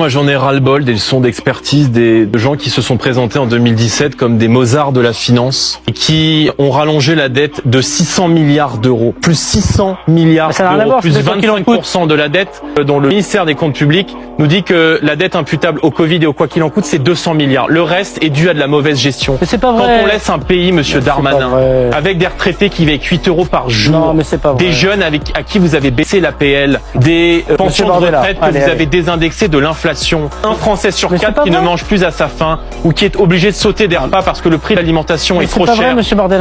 Moi, j'en ai ras-le-bol des leçons d'expertise de gens qui se sont présentés en 2017 comme des Mozart de la finance et qui ont rallongé la dette de 600 milliards d'euros. Plus 600 milliards d'euros, plus 25% de la dette dont le ministère des Comptes publics nous dit que la dette imputable au Covid et au quoi qu'il en coûte, c'est 200 milliards. Le reste est dû à de la mauvaise gestion. Mais c'est pas vrai. Quand on laisse un pays, monsieur Darmanin, avec des retraités qui vivent 8 euros par jour, non, mais c'est pas vrai. Des jeunes à qui vous avez baissé l'APL, des pensions de retraite que vous avez désindexées de l'inflation, un Français sur 4 qui ne mange plus à sa faim ou qui est obligé de sauter des repas parce que le prix de l'alimentation est trop cher,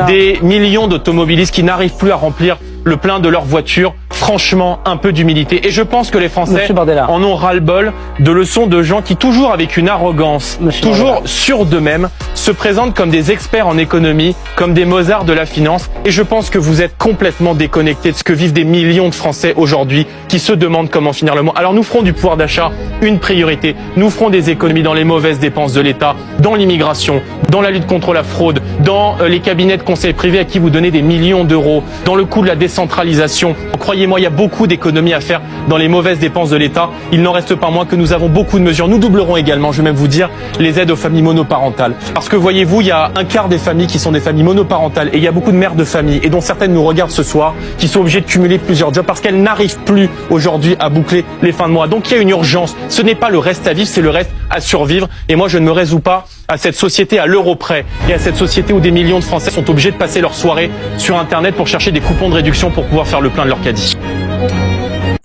des millions d'automobilistes qui n'arrivent plus à remplir le plein de leur voiture. Franchement, un peu d'humilité. Et je pense que les Français en ont ras-le-bol de leçons de gens qui, toujours avec une arrogance, toujours sûrs d'eux-mêmes, se présentent comme des experts en économie, comme des Mozart de la finance. Et je pense que vous êtes complètement déconnectés de ce que vivent des millions de Français aujourd'hui qui se demandent comment finir le mois. Alors nous ferons du pouvoir d'achat une priorité. Nous ferons des économies dans les mauvaises dépenses de l'État, dans l'immigration, dans la lutte contre la fraude, dans les cabinets de conseil privés à qui vous donnez des millions d'euros, dans le coût de la décentralisation. Croyez-moi, il y a beaucoup d'économies à faire dans les mauvaises dépenses de l'État. Il n'en reste pas moins que nous avons beaucoup de mesures. Nous doublerons également, je vais même vous dire, les aides aux familles monoparentales. Parce que voyez-vous, il y a un quart des familles qui sont des familles monoparentales et il y a beaucoup de mères de famille et dont certaines nous regardent ce soir qui sont obligées de cumuler plusieurs jobs parce qu'elles n'arrivent plus aujourd'hui à boucler les fins de mois. Donc il y a une urgence. Ce n'est pas le reste à vivre, c'est le reste à survivre. Et moi, je ne me résous pas à cette société à l'euro près et à cette société où des millions de Français sont obligés de passer leur soirée sur Internet pour chercher des coupons de réduction pour pouvoir faire le plein de leur caddie.